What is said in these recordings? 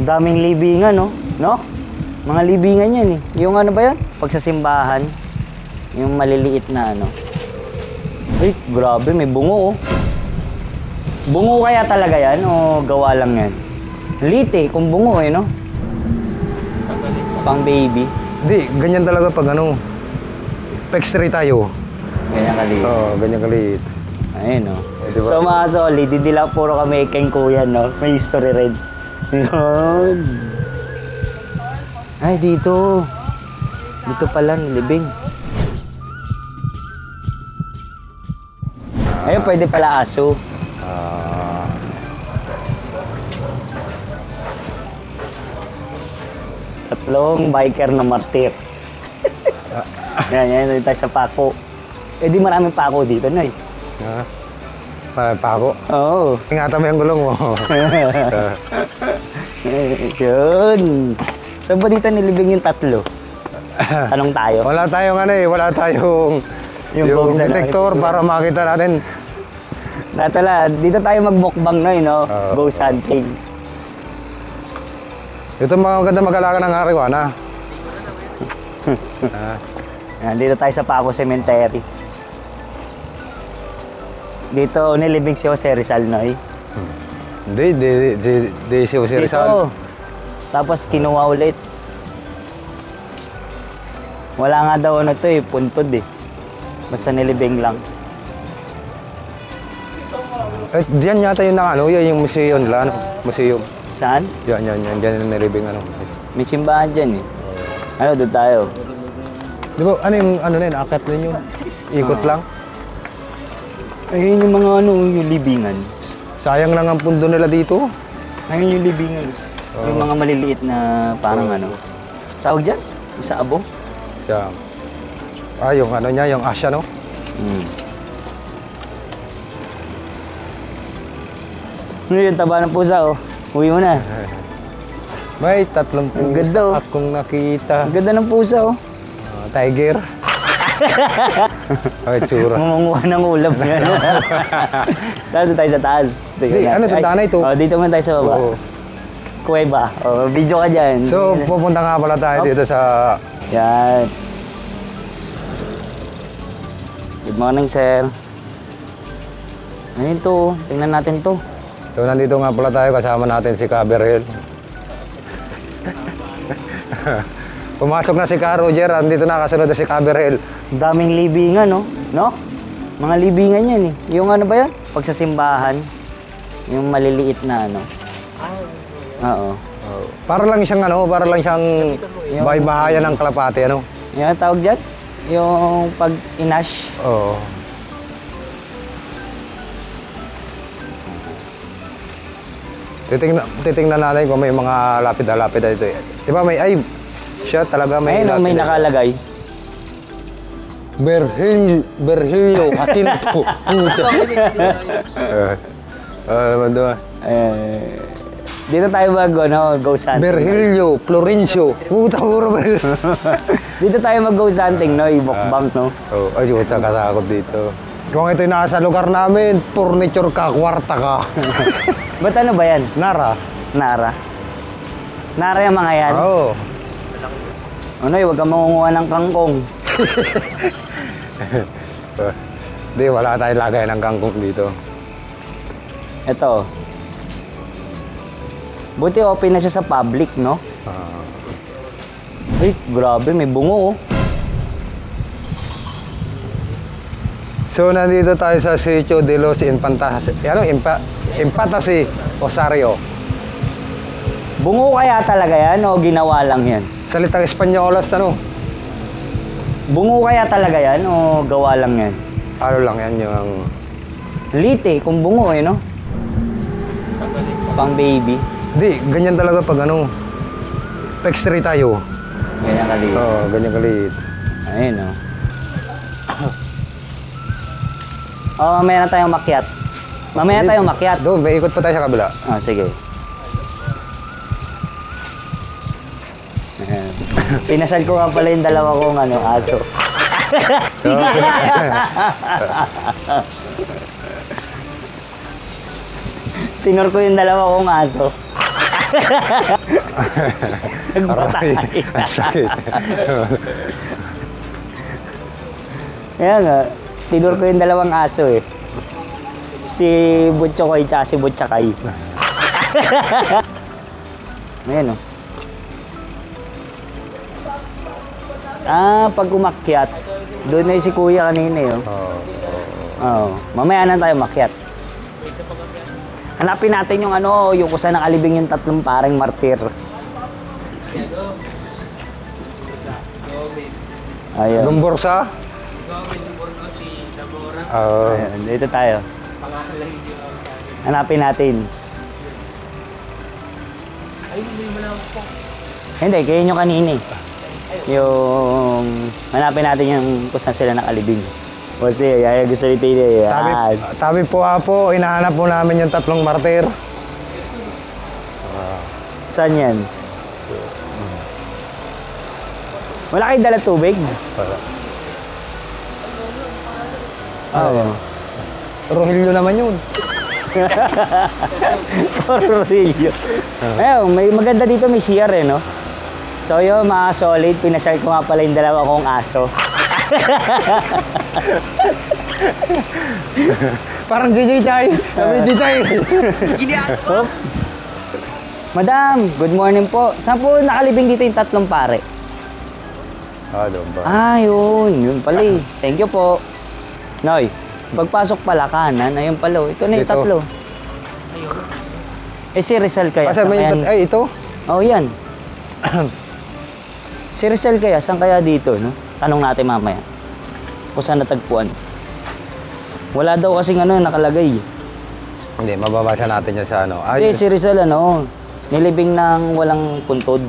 Daming libingan, no? No? Mga libingan yan eh. Yung ano ba yan? Pag sa simbahan, yung maliliit na ano. Ay, grabe, may bungo oh. Bungo kaya talaga yan o gawa lang yan? Lit eh, kung bungo eh, no? Pang baby. Hindi, ganyan talaga pag ano, pextry tayo. Ganyan kaliit. Oo, ganyan kaliit. Ayun, no? Diba? So mga solid, hindi lang puro kami kay kuya, no? May history rin. Yun. Ay, dito. Dito pala, nilibing. Ayun, pwede pala aso. Tatlong biker na martir. Yan, tayo sa pako. Eh, di maraming pako dito, Noy. Ha? Parang pa ako. Oo. Ingatan mo yung gulong mo. Yun. So ba dito nilibing yung tatlo? Tanong tayo. Wala tayong ano eh, wala tayong Yung yung buksan detector para makita natin. Natala, dito tayo magbukbang, Noy, no? Ghost hunting. Ito mga maganda mag-alaga ng marijuana. Yan, dito tayo sa Paco Cemetery. Dito nilibing si Jose Rizal, Noy. Hindi si Jose Rizal. Dito. Tapos kinuha ulit. Wala nga daw ano to eh, puntod eh. Basta nilibing lang. Eh, diyan yata yung ano, yan yung museum nila, ano? Museum. Saan? Yan, ganyan na nilibing ano. May simbahan dyan eh. Ano, doon tayo. Di ba, ano yung ano na yun, akit na yun, ikot lang. Ayun yung mga ano, yung libingan. Sayang lang ang pundo nila dito. Ayun yung libingan. Yung mga maliliit na parang ano. Tawag dyan? Yung sa abo? Yan. Yung ano niya, yung asya, no? Ano yung taba ng pusa, oh. Uwi mo na. May 3 pusa Ang ganda, oh. akong nakita. Ang ganda ng pusa, oh. Tiger. Ay, tsura. Mamunguha ng ulap yan. Dito tayo sa taas. Di, ano ito, tanay ito? Oh, dito man tayo sa baba. Oo. Kuweba. Oh, video ka dyan. So, pupunta nga pala tayo dito sa... Yan. Good morning, sir. Ayun to. Tingnan natin to. So, nandito nga pala tayo, kasama natin si Caberhill. Pumasok na si Ka Roger, andito na, kasunod na si Caberhill. Daming libingan, no? No? Mga libingan yan eh. Yung ano ba yan? Pag sa simbahan, yung maliliit na ano. Oo. Para lang siyang ano, para lang siyang bahay-bahayan ng kalapati, ano? Yung tawag dyan? Yung pag inash. Oo. Titingnan natin kung may mga lapid-lapid dito. Di ba may, ay, siya talaga may Ayun, may nakalagay. Berhilyo, Jacinto. Naman doon. Dito tayo no? Ghost hunting. Berhilyo, Florencio. Puta, puro ba? Dito tayo mag-ghost hunting, no? Ibukbang, no? Oh, ay, puta, katakot dito. Kung ito'y nasa lugar namin, furniture ka, kwarta ka. Ba't ano ba yan? Nara. Nara. Nara yung mga yan? Oo. Ano huwag kang mangunguha ng kangkong. Di, wala tayong lagay ng kangkong dito. Ito. Buti open na siya sa public, no? Ay, grabe, may bungo, oh. So, nandito tayo sa Sitio de los Infantas. Ano? Infantasi, Osario. Bungo kaya talaga yan o ginawa lang yan? Salitang Espanyolas, ano? Bungo kaya talaga yan o gawa lang yan? Ano lang yan yung... Lit eh, kung bungo eh, no? Pang baby. Di, ganyan talaga pag ano... Pextry tayo. Ganyan kaliit. Oo, ganyan kaliit. Ayun, no? Oh, mamaya na tayong makyat. Mamaya tayong makyat. Doon, may ikot pa tayo sa kabila. Ah, sige. Ayan. Pinasal ko nga pala yung dalawa kong ano, aso. Tinor ko yung dalawa kong aso. Nagpatay. Aray, ang sakit. Kaya nga, tinur ko yung dalawang aso eh. Si Butchokoy tsaka si Butchakay. Ayan o. Pag umakyat, doon na yung si Kuya kanina eh. Oo. Mamaya na tayo makyat. Hanapin natin yung ano, yung kusa ng alibing yung tatlong parang martir. Ayun. Lumbursa? Ayun, dito tayo. Hanapin natin. Hindi, kayo yung kanina eh. Yung hanapin natin yung kung saan sila nakalibing. Kasi gusto ni Tine. Tabi po, hinahanap po namin yung tatlong martir. Saan yan? Wala kayong dala tubig? Oo. Rogelio naman yun. Rogelio. Ayun, may maganda dito, may CR eh, no? So yun, mga solid, pinashare ko nga pala yung dalawa kong aso. Parang JJ Chay. Sabi ni JJ. Oh. Madam, good morning po. Saan po nakalibing dito yung tatlong pare? Doon ba? Yun. Yun pala eh. Thank you po. Noy, pagpasok pala kanan, ayun pala. Ito na yung Dito. tatlo. Si Rizal kaya? Pasal mo yung ay, ito? Yan. Si Rizal kaya, saan kaya dito, no? Tanong natin mamaya. Kung saan natagpuan. Wala daw kasing nakalagay. Hindi, mababasa natin yan sa ano. Hindi, si Rizal nilibing ng walang puntod.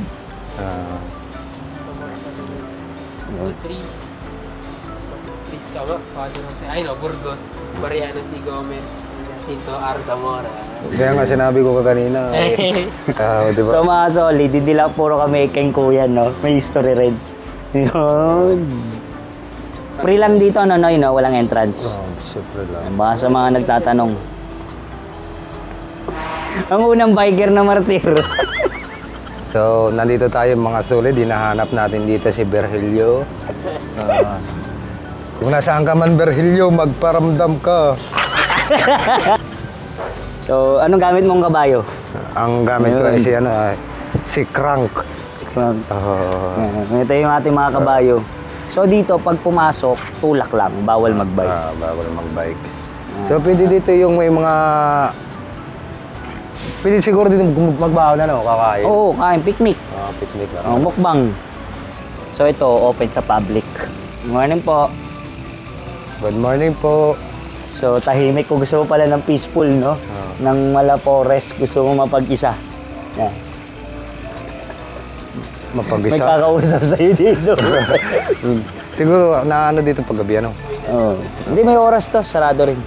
Burgos, Mariano C. Gomez, Jacinto R. Zamora. Kaya nga sinabi ko kanina. Diba? So mga solid, hindi lang puro kami keng kuya, no? May history rin. Yun. Free lang dito, walang entrance. Siyempre lang. Baka sa mga nagtatanong. Ang unang biker na martir. So, nandito tayo mga solid. Hinahanap natin dito si Virgilio. Kung nasaan ka man, Virgilio, magparamdam ka. So, anong gamit mong kabayo? Ang gamit ko ay si Crank. Ito yung ating mga kabayo. So dito, pag pumasok, tulak lang, bawal magbike. Bawal magbike. So, pwede dito yung may mga... Pwede siguro dito magbahaw na, kakain. Oo, kain, picnic. Picnic na. Mukbang. So ito, open sa public. Good morning po. Good morning po. So tahimik, kung gusto mo pala ng peaceful, no? Ng mala forest, gusto mo mapag-isa. Yan. Mapag-isa. May kakausap sa'yo dito. Siguro, dito paggabi, Hindi, may oras to, sarado rin.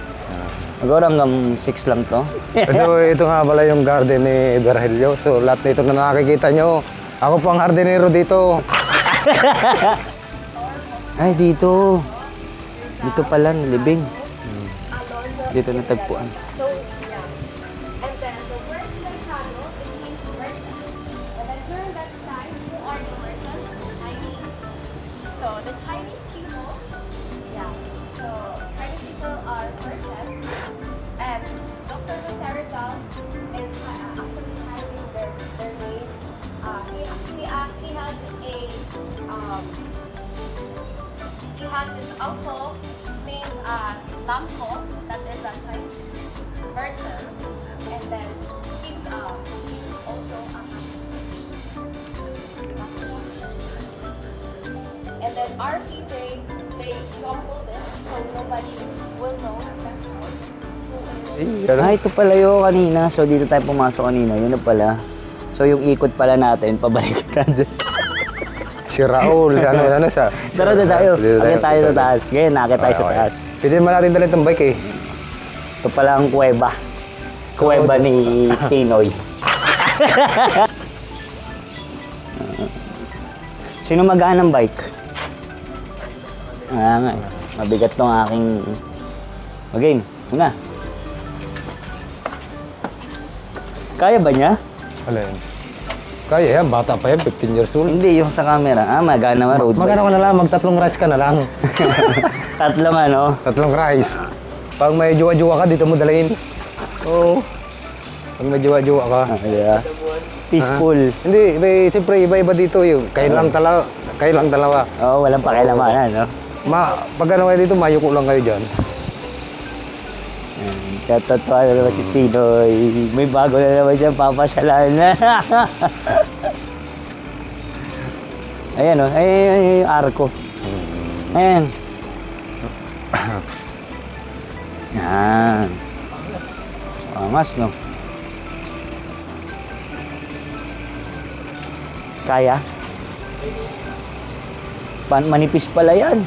Siguro hanggang 6 lang to. So, ito nga pala yung garden ni Virgilio. So, lahat nito na nakikita nyo. Ako po ang hardinero dito. Ay, dito. Dito pala, libing. Dito natagpuan. So, yeah. And then the word Mercado, it means merchant. And then during that time, who are the merchants? Chinese. So the Chinese people, yeah. So Chinese people are merchants. And Dr. Rizal is actually hiding their name. He had his uncle named Lampo, that is a Chinese merchant, and then he's also and then RPJ, they jumbled it so nobody will know who is. Ito pala yung kanina. So dito tayo pumasok kanina. Yun na pala. So yung ikot pala natin, pabalik natin. Si Raul, ano siya? Tara na tayo. Akit tayo sa taas. Ngayon, nakit tayo sa taas. Pwede naman natin dalhin itong bike eh. Ito pala ang kuweba. Kuweba ni Tinoy. Sino magaan ng bike? Nga eh. Mabigat tong aking... Okay, una. Kaya ba niya? Alin? Kaya yan, bata pa yan, 15 years old. Hindi, yung sa camera. Magana naman road bike. Magkano ka na lang, magtatlong rice ka na lang. Tatlong ano. Tatlong rice. Pag may juwa-juwa ka, dito mo dalhin. Oo. Pag may juwa-juwa ka. Yeah. Peaceful. Hindi, siyempre iba-iba dito yung kayo lang dalawa. Oo, walang pakialamanan, no? Pag ano kayo dito, mayuko lang kayo dyan. Katotoo na naman si Pinoy. May bago na naman siya papasyalan. Ayan o, ay yung arko. Ayan. Yan. Angas, no? Kaya? Manipis pala yan.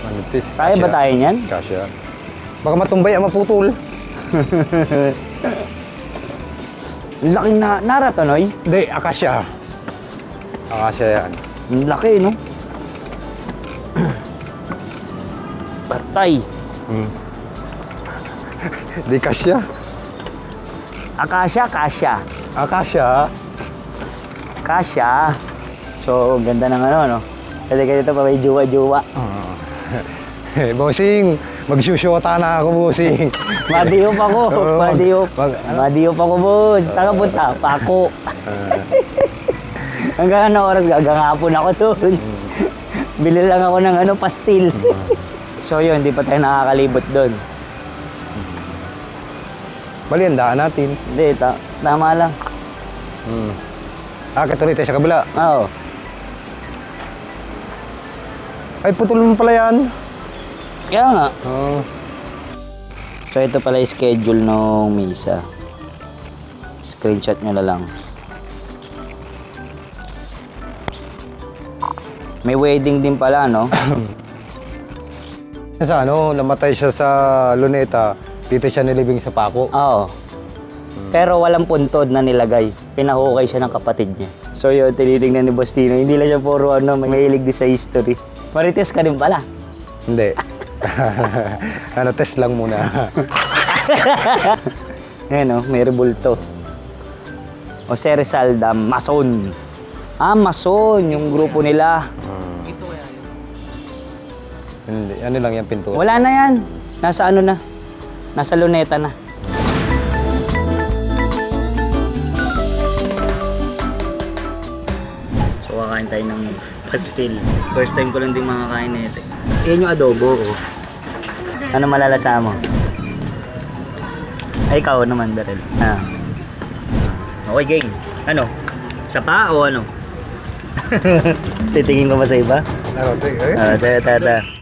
Manipis. Kaya ba tayo niyan? Kasya. Baka matumbay ang maputol. Laking narat, Noy. Hindi, akasya. Akasya yan. Ang laki, no? Patay. Hindi kasya. Akasya, kasya. Akasya. Kasya. So, ganda ng ano, no? Kasi ganito pa may juwa-juwa. Bossing, magsusyota na ako, bossing. Madiyop ako. Oo. Madiyop. Madiyop ako, boss. Saan ka punta? Pako. Hanggang ano oras gagangapon ako doon. Bili lang ako ng ano, pastil. So yun, hindi pa tayo nakakalibot doon. Bali, ang daan natin. Hindi, tama lang. Katuloy tayo sa kabila. Oo. Ay, putol mo pala yan. Kaya nga. Oo. So ito pala yung schedule ng misa. Screenshot nyo na lang. May wedding din pala, no? Sa ano, namatay siya sa Luneta. Dito siya nilibing sa Paco. Oo. Pero walang puntod na nilagay. Pinahukay siya ng kapatid niya. So yun, tinitingnan ni Bastino. Hindi lang siya puro ano, mahilig din sa history. Marites ka din pala. Hindi. Ano, test lang muna. Ayan o, may rebulto. Jose Rizal Mason. Mason, yung grupo nila. Ito kaya yun. Hindi, ano lang yan, pintura. Wala na yan. Nasa ano na. Nasa Luneta na. So, kakain tayo ng pastil. First time ko lang din makakain na ito. Yan yung adobo. Oh. Ano malalasa mo? Ay, ikaw naman, Daryl. Okay, gang. Ano? Sapa o ano? Titingin ko ba sa iba? Ano, Tata.